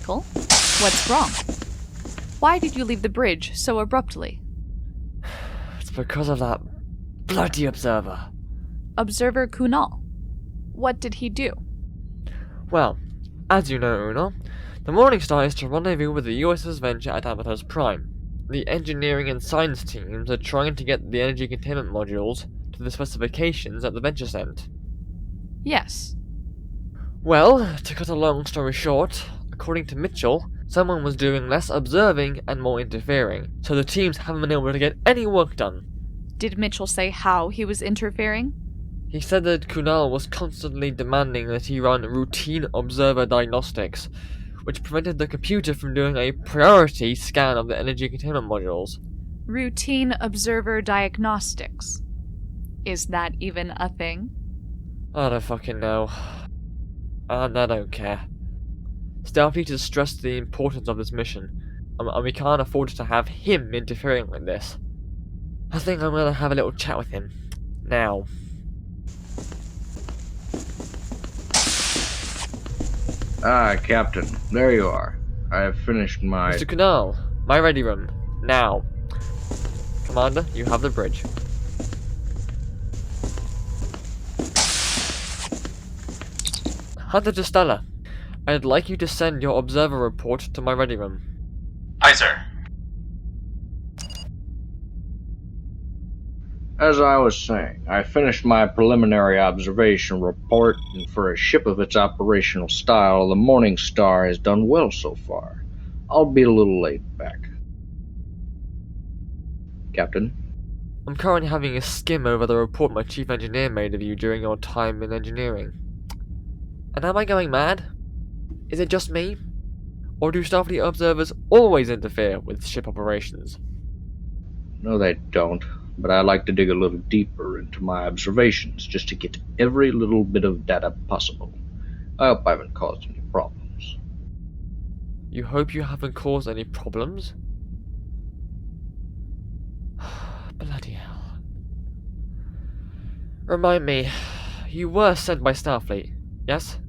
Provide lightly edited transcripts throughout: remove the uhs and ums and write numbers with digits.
Michael. What's wrong? Why did you leave the bridge so abruptly? It's because of that bloody observer. Observer Kunal. What did he do? Well, as you know, Una, the Morningstar is to rendezvous with the U.S.S venture at Amatos Prime. The engineering and science teams are trying to get the energy containment modules to the specifications that the venture sent. Yes. Well, to cut a long story short, according to Mitchell, someone was doing less observing and more interfering, so the teams haven't been able to get any work done. Did Mitchell say how he was interfering? He said that Kunal was constantly demanding that he run routine observer diagnostics, which prevented the computer from doing a priority scan of the energy containment modules. Routine observer diagnostics. Is that even a thing? I don't fucking know. And I don't care. Starfleet has stressed the importance of this mission, and we can't afford to have him interfering like this. I think I'm gonna have a little chat with him. Now. Ah, Captain, there you are. I have finished my... Mr. Kunal, my ready room. Now. Commander, you have the bridge. Hunter to Stella, I'd like you to send your observer report to my ready room. Aye, sir. As I was saying, I finished my preliminary observation report, and for a ship of its operational style, the Morningstar has done well so far. I'll be a little laid back. Captain? I'm currently having a skim over the report my chief engineer made of you during your time in engineering. And am I going mad? Is it just me? Or do Starfleet observers always interfere with ship operations? No, they don't, but I like to dig a little deeper into my observations just to get every little bit of data possible. I hope I haven't caused any problems. You hope you haven't caused any problems? Bloody hell. Remind me, you were sent by Starfleet, yes?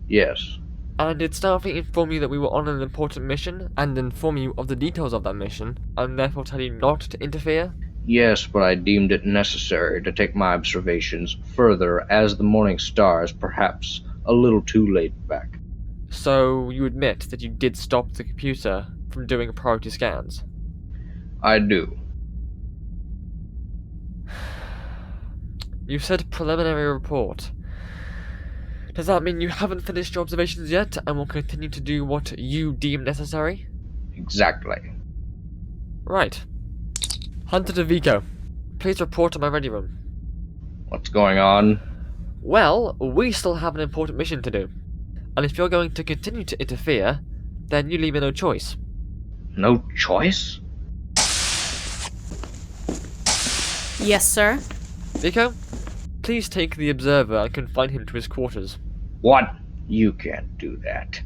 Yes. And did Starfleet inform you that we were on an important mission, and inform you of the details of that mission, and therefore tell you not to interfere? Yes, but I deemed it necessary to take my observations further, as the Morningstar is perhaps a little too laid back. So you admit that you did stop the computer from doing priority scans? I do. You said preliminary report. Does that mean you haven't finished your observations yet, and will continue to do what you deem necessary? Exactly. Right. Hunter to Vico, please report to my ready room. What's going on? Well, we still have an important mission to do. And if you're going to continue to interfere, then you leave me no choice. No choice? Yes, sir. Vico, please take the observer and confine him to his quarters. What? You can't do that.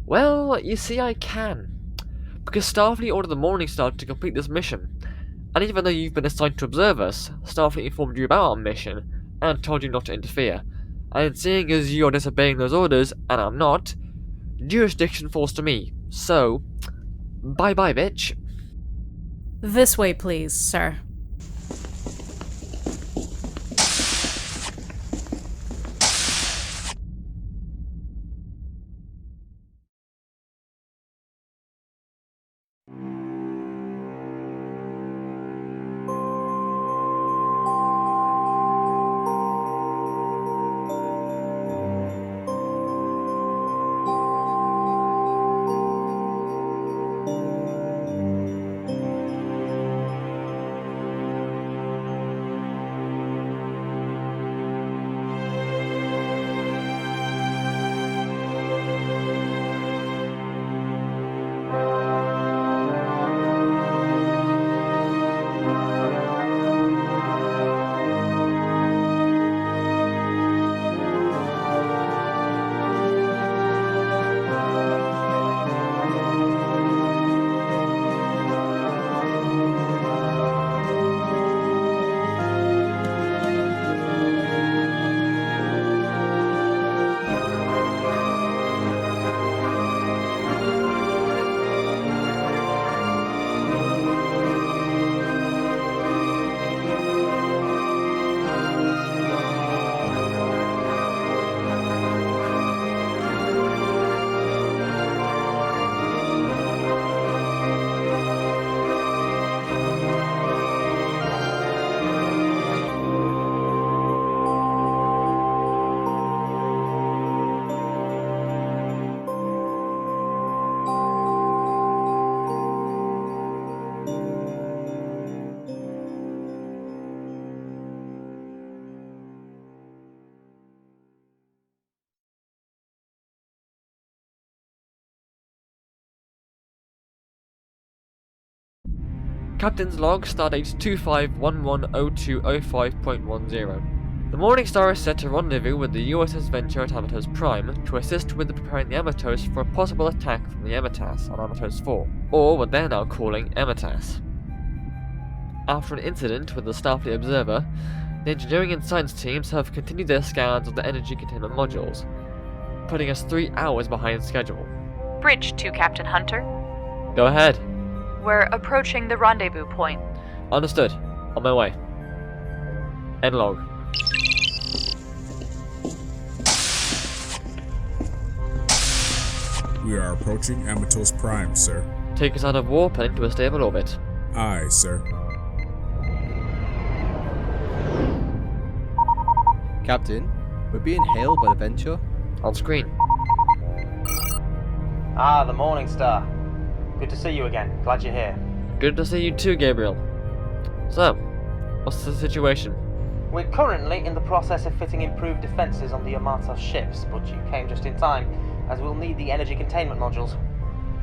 Well, you see, I can. Because Starfleet ordered the Morningstar to complete this mission. And even though you've been assigned to observe us, Starfleet informed you about our mission and told you not to interfere. And seeing as you're disobeying those orders, and I'm not, jurisdiction falls to me. So, bye-bye, bitch. This way, please, sir. Captain's log, stardate 25110205.10. The Morningstar is set to rendezvous with the U.S.S venture at Amatos Prime to assist with preparing the Amatos for a possible attack from the Amatas on Amatos 4, or what they're now calling Amatas. After an incident with the Starfleet Observer, the engineering and science teams have continued their scans of the energy containment modules, putting us 3 hours behind schedule. Bridge to Captain Hunter. Go ahead. We're approaching the rendezvous point. Understood. On my way. End log. We are approaching Amatos Prime, sir. Take us out of warp and into a stable orbit. Aye, sir. Captain, we're being hailed by the Venture. On screen. Ah, the Morningstar. Good to see you again. Glad you're here. Good to see you too, Gabriel. So, what's the situation? We're currently in the process of fitting improved defences on the Amatos ships, but you came just in time, as we'll need the energy containment modules.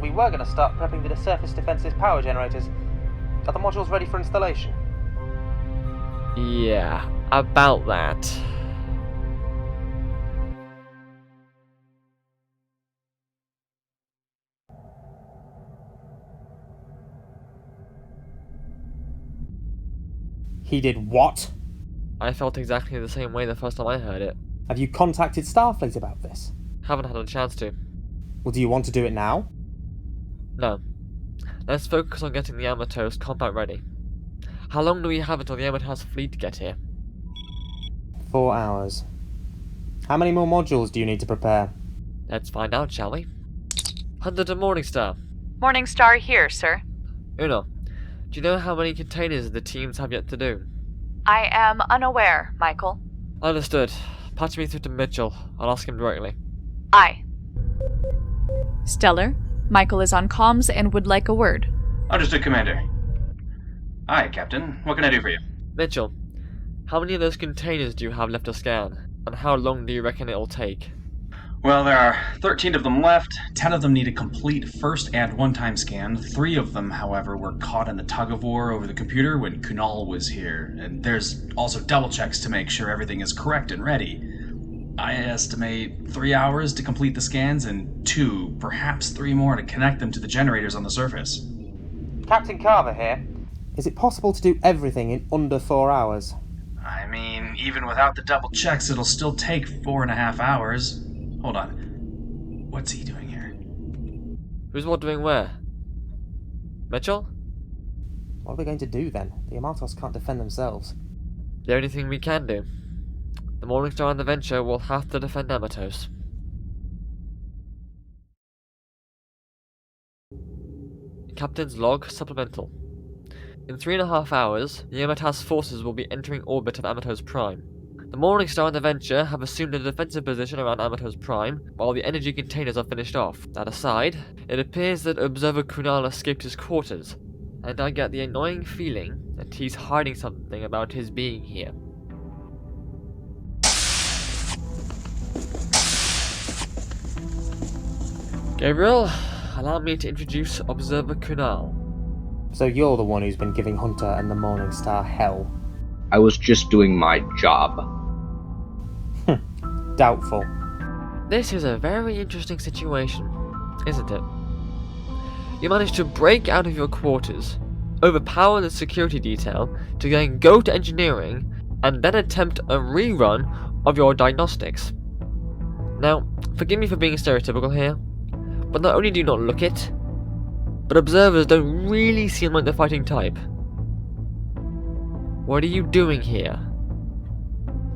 We were going to start prepping the surface defences power generators. Are the modules ready for installation? Yeah, about that. He did what? I felt exactly the same way the first time I heard it. Have you contacted Starfleet about this? Haven't had a chance to. Well, do you want to do it now? No. Let's focus on getting the Amatos combat ready. How long do we have until the Amatos fleet get here? 4 hours. How many more modules do you need to prepare? Let's find out, shall we? Hunter to Morningstar. Morningstar here, sir. Uno, do you know how many containers the teams have yet to do? I am unaware, Michael. Understood. Patch me through to Mitchell. I'll ask him directly. Aye. Stellar, Michael is on comms and would like a word. Understood, Commander. Aye, Captain. What can I do for you? Mitchell, how many of those containers do you have left to scan? And how long do you reckon it'll take? Well, there are 13 of them left. 10 of them need a complete first and one-time scan. 3 of them, however, were caught in the tug-of-war over the computer when Kunal was here. And there's also double checks to make sure everything is correct and ready. I estimate 3 hours to complete the scans and 2, perhaps 3 more to connect them to the generators on the surface. Captain Carver here. Is it possible to do everything in under 4 hours? I mean, even without the double checks, it'll still take 4.5 hours. Hold on. What's he doing here? Who's what doing where? Mitchell? What are we going to do then? The Amatos can't defend themselves. The only thing we can do. The Morningstar and the Venture will have to defend Amatos. Captain's log supplemental. In 3.5 hours, the Amatas forces will be entering orbit of Amatos Prime. The Morningstar and the Venture have assumed a defensive position around Amatos Prime, while the energy containers are finished off. That aside, it appears that Observer Kunal escaped his quarters, and I get the annoying feeling that he's hiding something about his being here. Gabriel, allow me to introduce Observer Kunal. So you're the one who's been giving Hunter and the Morningstar hell? I was just doing my job. Doubtful. This is a very interesting situation, isn't it? You managed to break out of your quarters, overpower the security detail, to then go to engineering, and then attempt a rerun of your diagnostics. Now, forgive me for being stereotypical here, but not only do you not look it, but observers don't really seem like the fighting type. What are you doing here?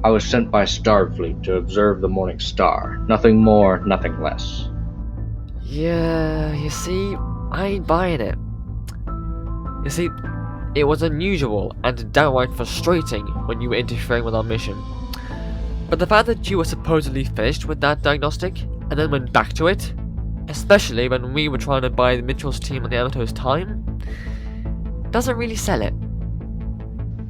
I was sent by Starfleet to observe the Morningstar. Nothing more, nothing less. Yeah, you see, I ain't buying it. You see, it was unusual and downright frustrating when you were interfering with our mission. But the fact that you were supposedly finished with that diagnostic and then went back to it, especially when we were trying to buy the Mitchell's team on the Amatos time, doesn't really sell it.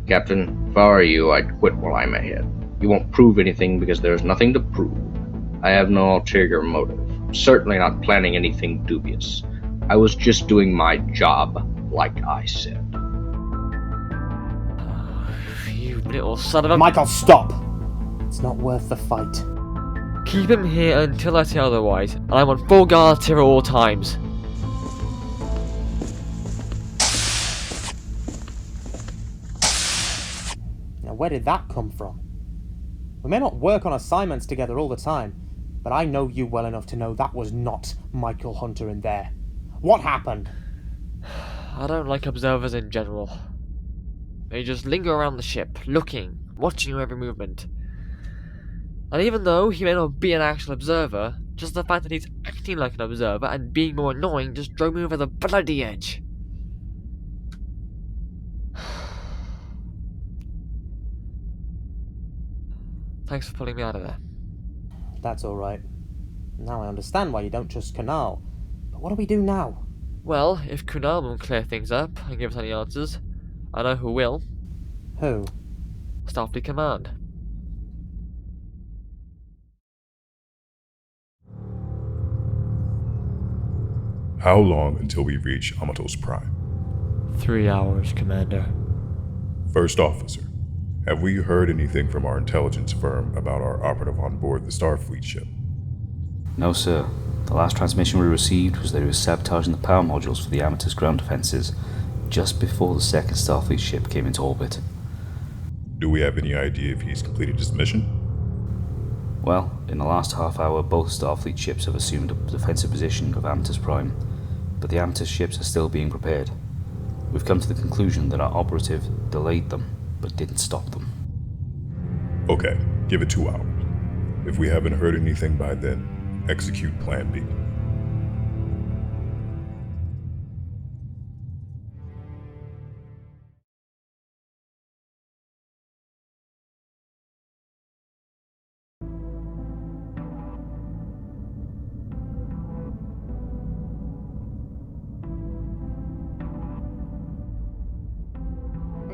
Captain, if I were you, I'd quit while I'm ahead. You won't prove anything because there's nothing to prove. I have no ulterior motive. Certainly not planning anything dubious. I was just doing my job, like I said. you little son of a... Michael, stop! It's not worth the fight. Keep him here until I say otherwise, and I'm on full guard here at all times. Now, where did that come from? We may not work on assignments together all the time, but I know you well enough to know that was not Michael Hunter in there. What happened? I don't like observers in general. They just linger around the ship, looking, watching your every movement. And even though he may not be an actual observer, just the fact that he's acting like an observer and being more annoying just drove me over the bloody edge. Thanks for pulling me out of there. That's alright. Now I understand why you don't trust Kunal. But what do we do now? Well, if Kunal won't clear things up and give us any answers, I know who will. Who? Starfleet Command. How long until we reach Amatos Prime? 3 hours, Commander. First Officer, have we heard anything from our intelligence firm about our operative on board the Starfleet ship? No, sir. The last transmission we received was that he was sabotaging the power modules for the Amatos ground defenses just before the second Starfleet ship came into orbit. Do we have any idea if he's completed his mission? Well, in the last half hour, both Starfleet ships have assumed a defensive position of Amatos Prime, but the Amatos ships are still being prepared. We've come to the conclusion that our operative delayed them, but didn't stop them. Okay, give it 2 hours. If we haven't heard anything by then, execute Plan B.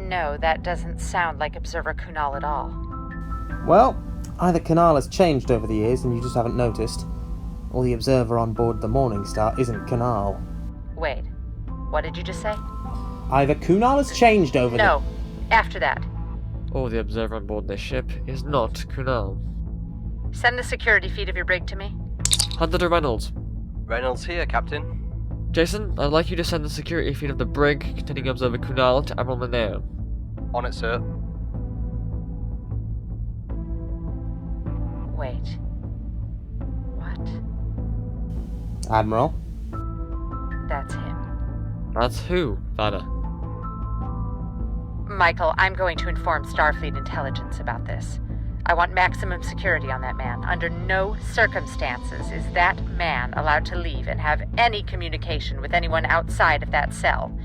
No, that doesn't sound like Observer Kunal at all. Well, either Kunal has changed over the years and you just haven't noticed, or the observer on board the Morningstar isn't Kunal. Wait, what did you just say? Either Kunal has changed over No, after that. Or the observer on board this ship is not Kunal. Send the security feed of your brig to me. Hunter to Reynolds. Reynolds here, Captain. Jason, I'd like you to send the security feed of the brig containing Observer Kunal to Admiral Mineo. On it, sir. Wait. What? Admiral? That's him. That's who, Vanna? Michael, I'm going to inform Starfleet Intelligence about this. I want maximum security on that man. Under no circumstances is that man allowed to leave and have any communication with anyone outside of that cell.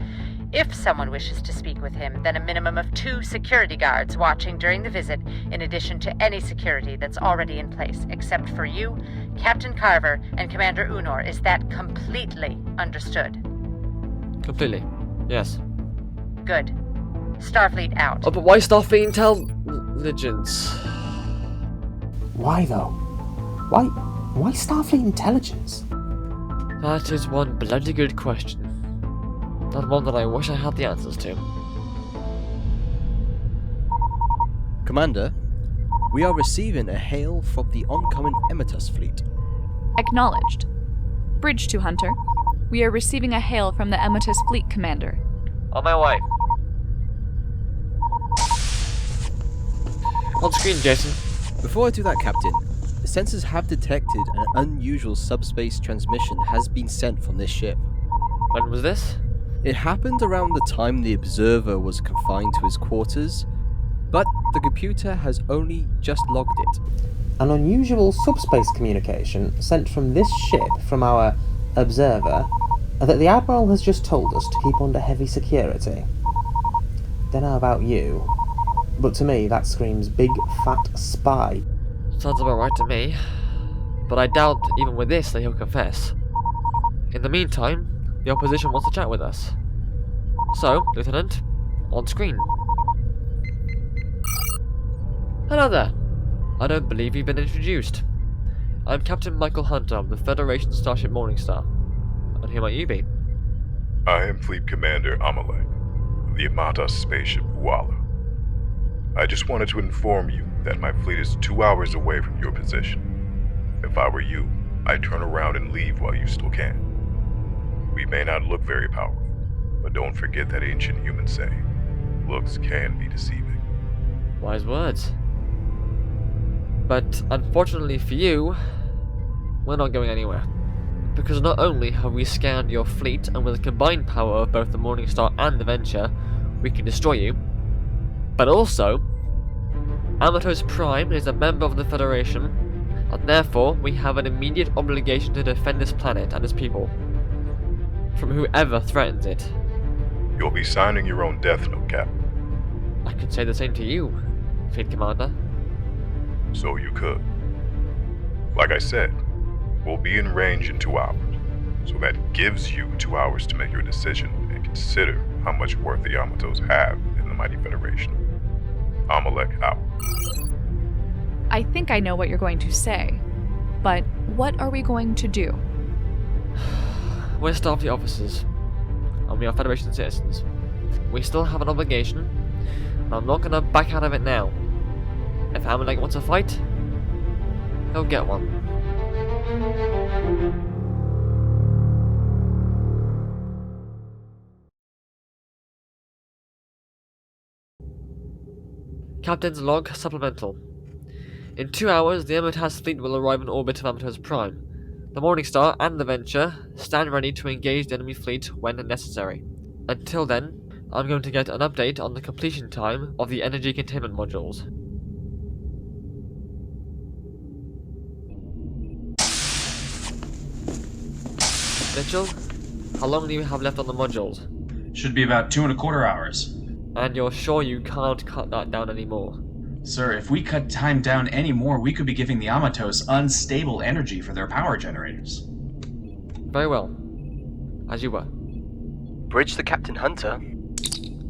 If someone wishes to speak with him, then a minimum of 2 security guards watching during the visit, in addition to any security that's already in place, except for you, Captain Carver, and Commander Unor. Is that completely understood? Completely. Yes. Good. Starfleet out. Oh, but why Starfleet Intelligence? Why though? Why Starfleet Intelligence? That is one bloody good question. Not one that I wish I had the answers to. Commander, we are receiving a hail from the oncoming Amatos fleet. Acknowledged. Bridge to Hunter. We are receiving a hail from the Amatos Fleet Commander. On my way. On screen, Jason. Before I do that, Captain, the sensors have detected an unusual subspace transmission has been sent from this ship. When was this? It happened around the time the observer was confined to his quarters, but the computer has only just logged it. An unusual subspace communication sent from this ship from our observer that the Admiral has just told us to keep under heavy security. Don't know about you, but to me that screams big fat spy. Sounds about right to me. But I doubt even with this that he'll confess. In the meantime, the opposition wants to chat with us. So, Lieutenant, on screen. Hello there. I don't believe you've been introduced. I'm Captain Michael Hunter of the Federation Starship Morningstar. And who might you be? I am Fleet Commander Amalek of the Amatos spaceship Walla. I just wanted to inform you that my fleet is 2 hours away from your position. If I were you, I'd turn around and leave while you still can. We may not look very powerful, but don't forget that ancient humans say, looks can be deceiving. Wise words. But unfortunately for you, we're not going anywhere. Because not only have we scanned your fleet, and with the combined power of both the Morningstar and the Venture, we can destroy you, but also, Amatos Prime is a member of the Federation, and therefore we have an immediate obligation to defend this planet and its people from whoever threatens it. You'll be signing your own death note, Cap. I could say the same to you, Fleet Commander. So you could. Like I said, we'll be in range in 2 hours, so that gives you 2 hours to make your decision and consider how much worth the Amatos have in the mighty Federation. Amalek out. I think I know what you're going to say, but what are we going to do? We're Starfleet officers, and we are Federation citizens. We still have an obligation, and I'm not gonna back out of it now. If Amalek wants a fight, he'll get one. Captain's log supplemental. In 2 hours, the Amatas fleet will arrive in orbit of Amatos Prime. The Morningstar and the Venture stand ready to engage the enemy fleet when necessary. Until then, I'm going to get an update on the completion time of the energy containment modules. Mitchell, how long do you have left on the modules? Should be about 2.25 hours. And you're sure you can't cut that down anymore? Sir, if we cut time down any more, we could be giving the Amatos unstable energy for their power generators. Very well. As you were. Bridge to Captain Hunter.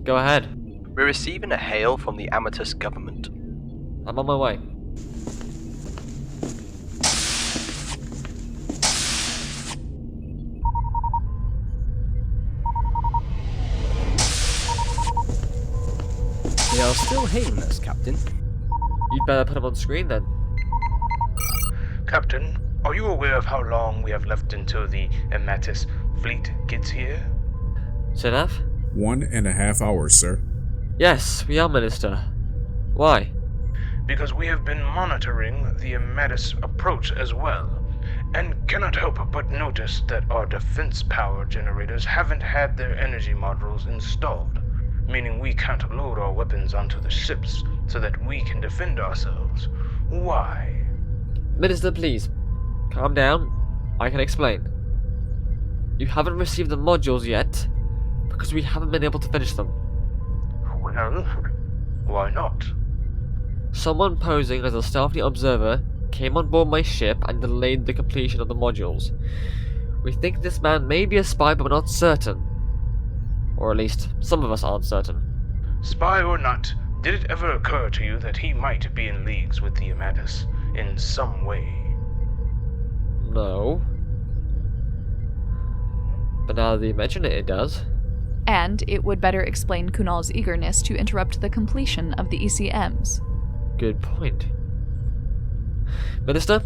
Go ahead. We're receiving a hail from the Amatos government. I'm on my way. They are still hailing us, Captain. You'd better put them on screen then. Captain, are you aware of how long we have left until the Amatos fleet gets here? Sinaf? 1.5 hours, sir. Yes, we are, Minister. Why? Because we have been monitoring the Amatos approach as well, and cannot help but notice that our defense power generators haven't had their energy modules installed, meaning we can't load our weapons onto the ships so that we can defend ourselves. Why? Minister, please. Calm down. I can explain. You haven't received the modules yet, because we haven't been able to finish them. Well, why not? Someone posing as a Starfleet Observer came on board my ship and delayed the completion of the modules. We think this man may be a spy, but we're not certain. Or at least, some of us aren't certain. Spy or not, did it ever occur to you that he might be in leagues with the Amatos in some way? No. But now that you mention it, it does. And it would better explain Kunal's eagerness to interrupt the completion of the ECMs. Good point. Minister,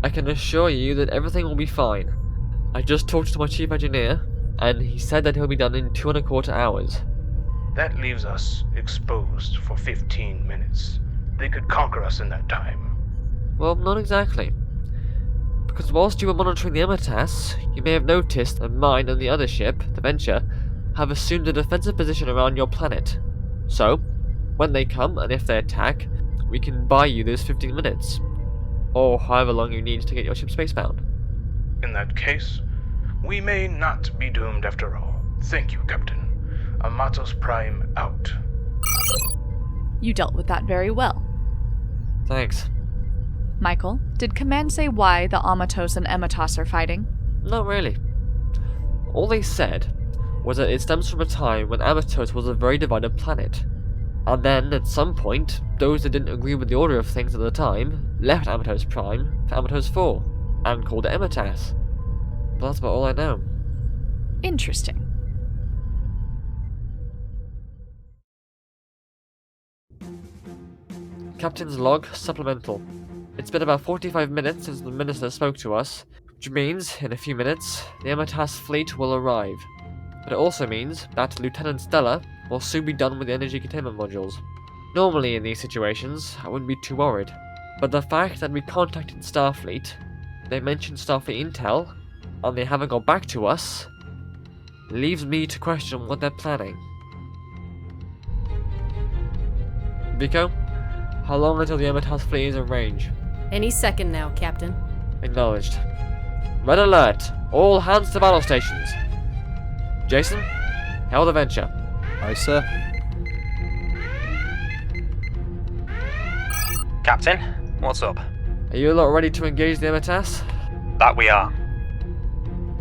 I can assure you that everything will be fine. I just talked to my chief engineer, and he said that he'll be done in 2.25 hours. That leaves us exposed for 15 minutes. They could conquer us in that time. Well, not exactly. Because whilst you were monitoring the Amatas, you may have noticed that mine and the other ship, the Venture, have assumed a defensive position around your planet. So, when they come, and if they attack, we can buy you those 15 minutes. Or however long you need to get your ship spacebound. In that case, we may not be doomed after all. Thank you, Captain. Amatos Prime out. You dealt with that very well. Thanks. Michael, did Command say why the Amatos and Amatos are fighting? Not really. All they said was that it stems from a time when Amatos was a very divided planet. And then, at some point, those that didn't agree with the order of things at the time left Amatos Prime for Amatos 4, and called it Amatas. But that's about all I know. Interesting. Captain's log supplemental. It's been about 45 minutes since the minister spoke to us, which means, in a few minutes, the Amatos fleet will arrive. But it also means that Lieutenant Stella will soon be done with the energy containment modules. Normally in these situations, I wouldn't be too worried, but the fact that we contacted Starfleet, they mentioned Starfleet intel, and they haven't got back to us, leaves me to question what they're planning. Vico, how long until the Amatos fleet is in range? Any second now, Captain. Acknowledged. Red alert! All hands to battle stations. Jason, hail the venture. Aye, sir. Captain, what's up? Are you lot ready to engage the Amatos? That we are.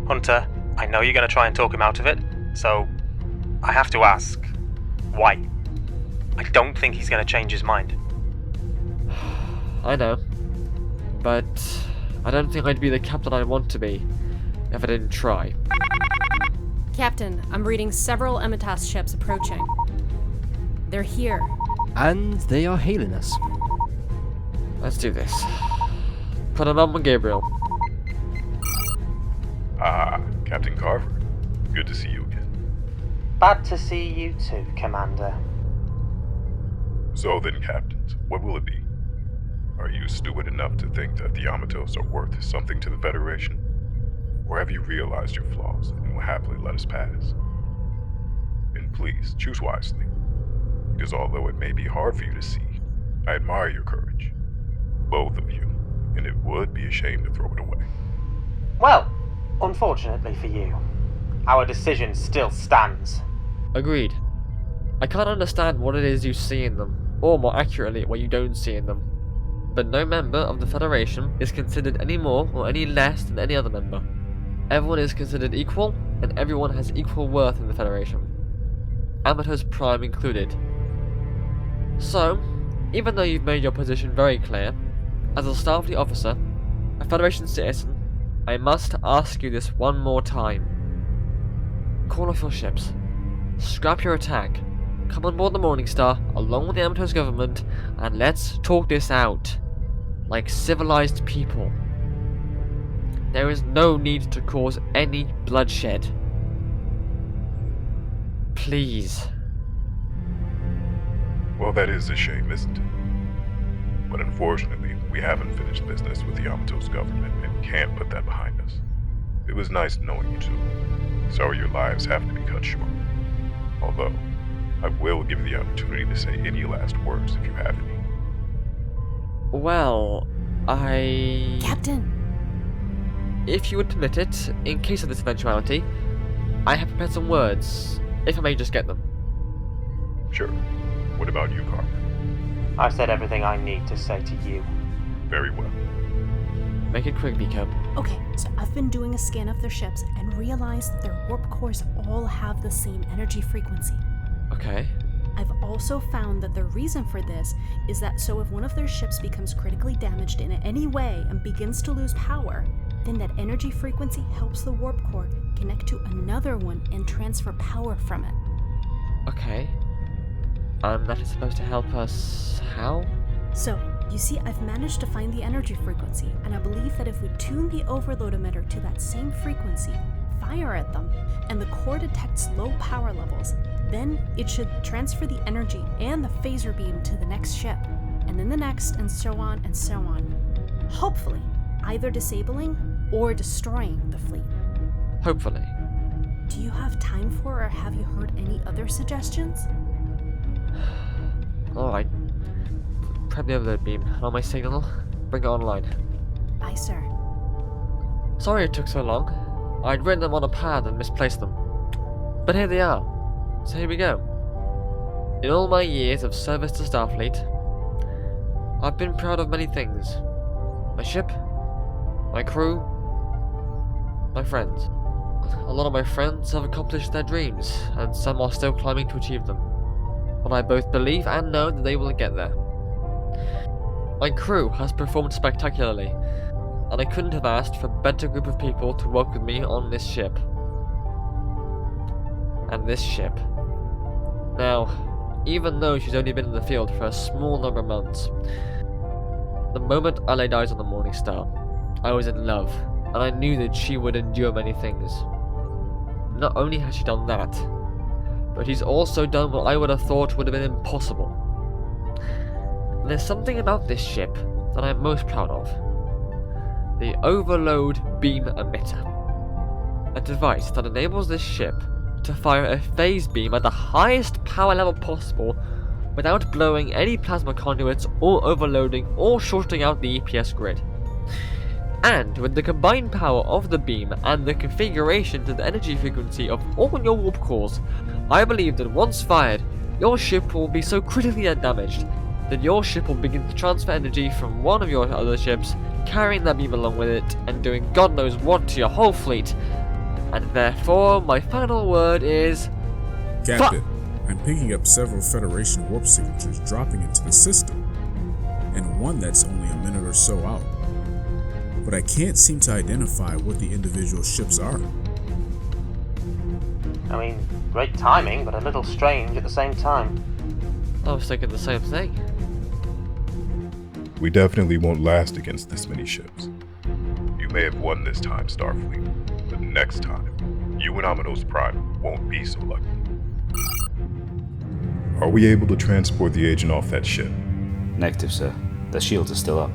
Hunter, I know you're going to try and talk him out of it, so I have to ask, why? I don't think he's going to change his mind. I know, but I don't think I'd be the captain I want to be if I didn't try. Captain, I'm reading several Amatos ships approaching. They're here. And they are hailing us. Let's do this. Put him on Gabriel. Ah, Captain Carver. Good to see you again. Bad to see you too, Commander. So then, Captains, what will it be? Are you stupid enough to think that the Amatos are worth something to the Federation? Or have you realized your flaws and will happily let us pass? And please, choose wisely. Because although it may be hard for you to see, I admire your courage. Both of you. And it would be a shame to throw it away. Well, unfortunately for you, our decision still stands. Agreed. I can't understand what it is you see in them, or more accurately, what you don't see in them. But no member of the Federation is considered any more or any less than any other member. Everyone is considered equal, and everyone has equal worth in the Federation. Amatos Prime included. So, even though you've made your position very clear, as a Starfleet officer, a Federation citizen, I must ask you this one more time. Call off your ships. Scrap your attack. Come on board the Morningstar, along with the Amatos government, and let's talk this out. Like civilized people. There is no need to cause any bloodshed. Please. Well, that is a shame, isn't it? But unfortunately, we haven't finished business with the Amatos government and can't put that behind us. It was nice knowing you two. Sorry your lives have to be cut short. Although, I will give you the opportunity to say any last words if you have any. Well, Captain! If you would permit it, in case of this eventuality, I have prepared some words, if I may just get them. Sure. What about you, Carver? I've said everything I need to say to you. Very well. Make it quick, Nico. Okay, so I've been doing a scan of their ships and realized that their warp cores all have the same energy frequency. Okay. I've also found that the reason for this is that so if one of their ships becomes critically damaged in any way and begins to lose power, then that energy frequency helps the warp core connect to another one and transfer power from it. Okay. And that is supposed to help us how? So, you see, I've managed to find the energy frequency, and I believe that if we tune the overload emitter to that same frequency, fire at them, and the core detects low power levels, then it should transfer the energy and the phaser beam to the next ship, and then the next, and so on and so on. Hopefully, either disabling or destroying the fleet. Hopefully. Do you have time for, or have you heard any other suggestions? Alright. Prep the overload beam, and on my signal, bring it online. Aye, sir. Sorry it took so long. I'd written them on a pad and misplaced them. But here they are. So here we go. In all my years of service to Starfleet, I've been proud of many things. My ship, my crew, my friends. A lot of my friends have accomplished their dreams, and some are still climbing to achieve them. But I both believe and know that they will get there. My crew has performed spectacularly, and I couldn't have asked for a better group of people to work with me on this ship. And this ship. Now, even though she's only been in the field for a small number of months. The moment I laid eyes on the Morningstar, I was in love, and I knew that she would endure many things. Not only has she done that, but she's also done what I would have thought would have been impossible. And there's something about this ship that I'm most proud of. The Overload Beam Emitter. A device that enables this ship to fire a phase beam at the highest power level possible without blowing any plasma conduits or overloading or shorting out the EPS grid. And with the combined power of the beam and the configuration to the energy frequency of all your warp cores, I believe that once fired, your ship will be so critically damaged that your ship will begin to transfer energy from one of your other ships, carrying that beam along with it, and doing God knows what to your whole fleet. And therefore, my final word is... Captain, I'm picking up several Federation warp signatures dropping into the system, and one that's only a minute or so out. But I can't seem to identify what the individual ships are. I mean, great timing, but a little strange at the same time. I was thinking the same thing. We definitely won't last against this many ships. You may have won this time, Starfleet, but next time, you and Amatos Prime won't be so lucky. Are we able to transport the agent off that ship? Negative, sir. The shields are still up.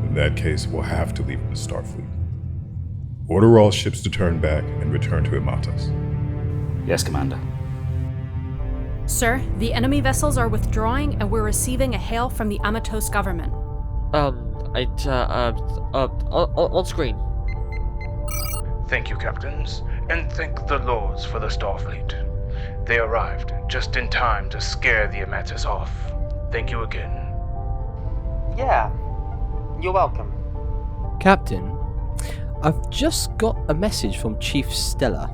In that case, we'll have to leave the Starfleet. Order all ships to turn back and return to Amatos. Yes, Commander. Sir, the enemy vessels are withdrawing and we're receiving a hail from the Amatos government. On screen. Thank you, captains, and thank the lords for the Starfleet. They arrived just in time to scare the Amatos off. Thank you again. Yeah, you're welcome. Captain, I've just got a message from Chief Stella.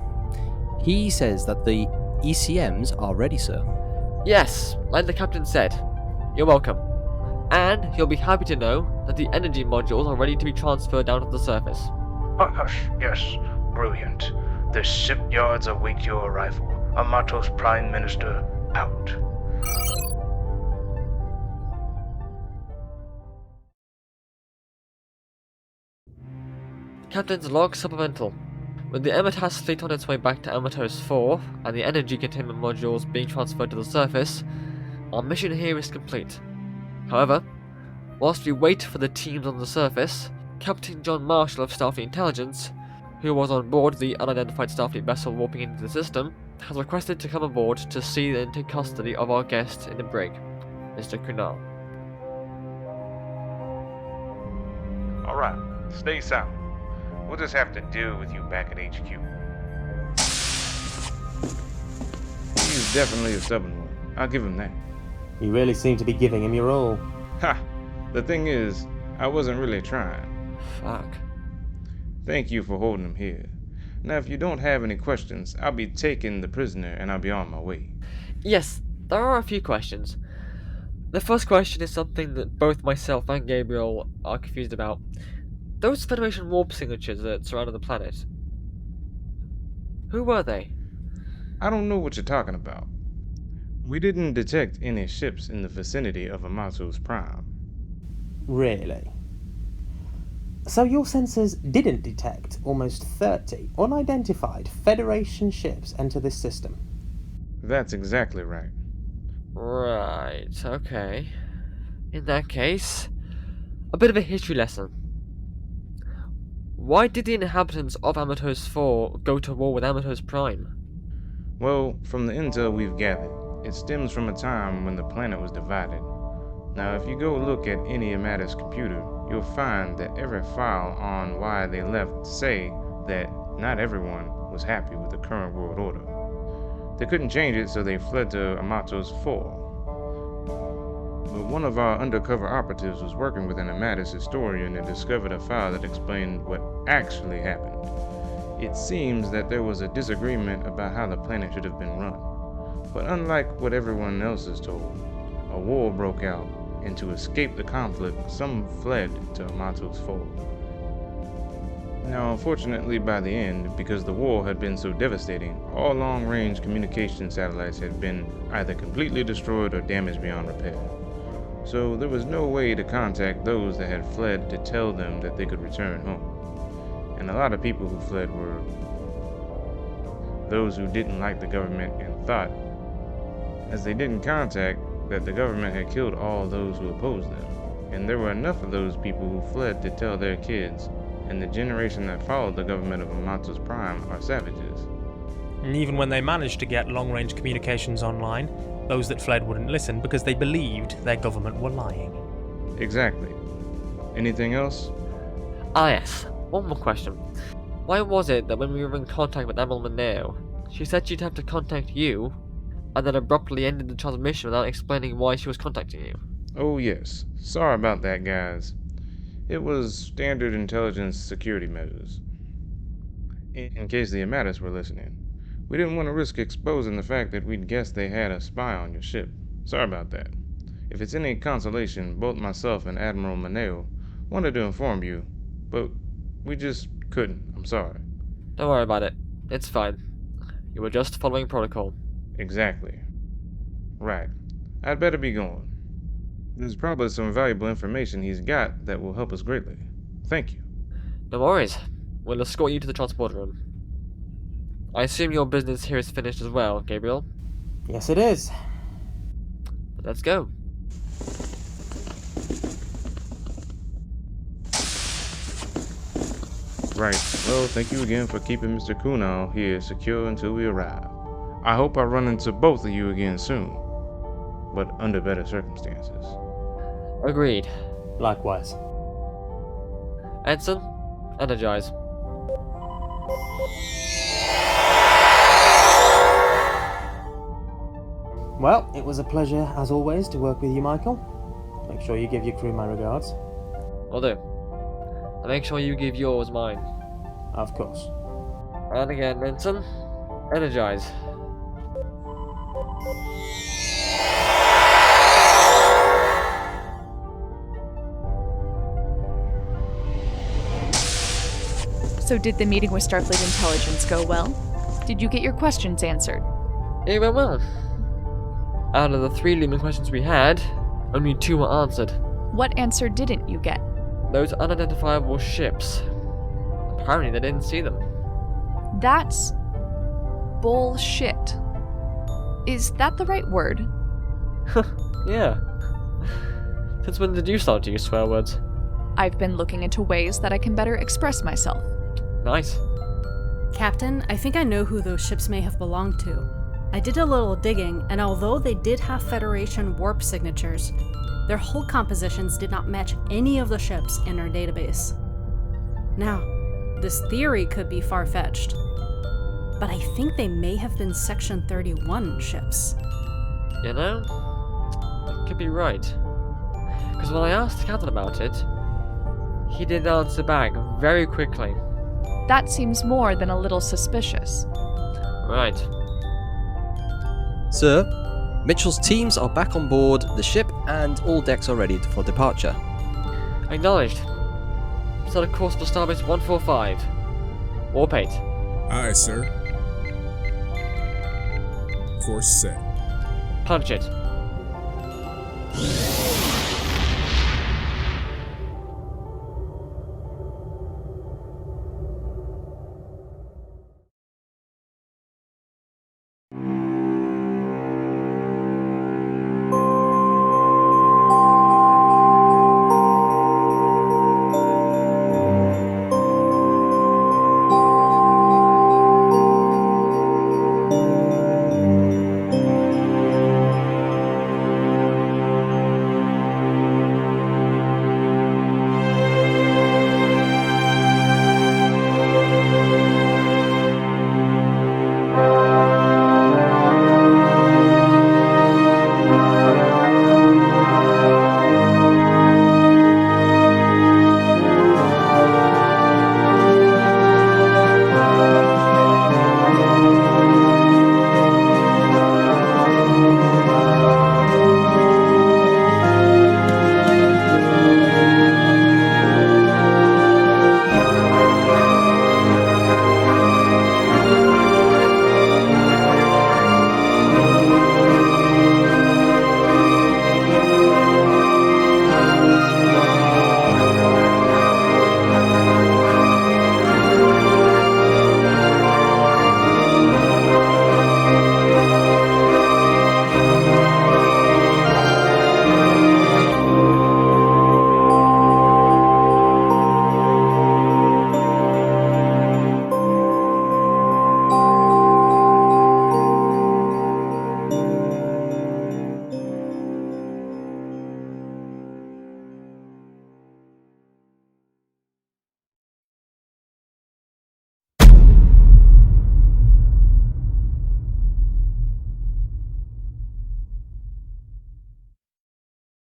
He says that the ECMs are ready, sir. Yes, like the captain said. You're welcome. And you'll be happy to know that the energy modules are ready to be transferred down to the surface. Hush, yes, brilliant. The shipyards await your arrival. Amatos Prime Minister, out. Captain's log supplemental. With the Amatos fleet on its way back to Amatos 4, and the energy containment modules being transferred to the surface, our mission here is complete. However, whilst we wait for the teams on the surface, Captain John Marshall of Starfleet Intelligence, who was on board the unidentified Starfleet vessel warping into the system, has requested to come aboard to see and take custody of our guest in the brig, Mr. Kunal. Alright, stay silent. We'll just have to deal with you back at HQ. He's definitely a stubborn one. I'll give him that. You really seem to be giving him your all. Ha! The thing is, I wasn't really trying. Fuck. Thank you for holding him here. Now, if you don't have any questions, I'll be taking the prisoner and I'll be on my way. Yes, there are a few questions. The first question is something that both myself and Gabriel are confused about. Those Federation warp signatures that surrounded the planet, who were they? I don't know what you're talking about. We didn't detect any ships in the vicinity of Amatos Prime. Really? So your sensors didn't detect almost 30 unidentified Federation ships enter this system? That's exactly right. Right, okay. In that case, a bit of a history lesson. Why did the inhabitants of Amatos 4 go to war with Amatos Prime? Well, from the intel we've gathered, it stems from a time when the planet was divided. Now, if you go look at any Amatos computer, you'll find that every file on why they left say that not everyone was happy with the current world order. They couldn't change it, so they fled to Amatos 4. But one of our undercover operatives was working with an Amatos historian and discovered a file that explained what actually happened. It seems that there was a disagreement about how the planet should have been run. But unlike what everyone else is told, a war broke out, and to escape the conflict, some fled to Amatos 4. Now, unfortunately, by the end, because the war had been so devastating, all long-range communication satellites had been either completely destroyed or damaged beyond repair. So there was no way to contact those that had fled to tell them that they could return home. And a lot of people who fled were those who didn't like the government and thought, as they didn't contact, that the government had killed all those who opposed them. And there were enough of those people who fled to tell their kids, and the generation that followed the government of Amatos Prime are savages. And even when they managed to get long-range communications online, those that fled wouldn't listen because they believed their government were lying. Exactly. Anything else? Ah yes, one more question. Why was it that when we were in contact with Admiral Mineo, she said she'd have to contact you, and then abruptly ended the transmission without explaining why she was contacting you? Oh yes. Sorry about that, guys. It was standard intelligence security measures. In case the Amatos were listening. We didn't want to risk exposing the fact that we'd guessed they had a spy on your ship. Sorry about that. If it's any consolation, both myself and Admiral Mineo wanted to inform you, but we just couldn't. I'm sorry. Don't worry about it. It's fine. You were just following protocol. Exactly. Right. I'd better be going. There's probably some valuable information he's got that will help us greatly. Thank you. No worries. We'll escort you to the transport room. I assume your business here is finished as well, Gabriel? Yes, it is. Let's go. Right. Well, thank you again for keeping Mr. Kunal here secure until we arrive. I hope I run into both of you again soon, but under better circumstances. Agreed. Likewise. Ensign, energize. Well, it was a pleasure, as always, to work with you, Michael. Make sure you give your crew my regards. Will do. And make sure you give yours mine. Of course. And again, Ensign, energize. So did the meeting with Starfleet Intelligence go well? Did you get your questions answered? It went well. Out of the 3 looming questions we had, only 2 were answered. What answer didn't you get? Those unidentifiable ships. Apparently they didn't see them. That's bullshit. Is that the right word? Yeah. Since when did you start to use swear words? I've been looking into ways that I can better express myself. Nice. Captain, I think I know who those ships may have belonged to. I did a little digging, and although they did have Federation warp signatures, their hull compositions did not match any of the ships in our database. Now, this theory could be far-fetched, but I think they may have been Section 31 ships. You know, that could be right. Because when I asked the captain about it, he did answer back very quickly. That seems more than a little suspicious. Right. Sir, Mitchell's teams are back on board the ship and all decks are ready for departure. Acknowledged. Set a course for Starbase 145. Warp 8. Aye, sir. Course set. Punch it.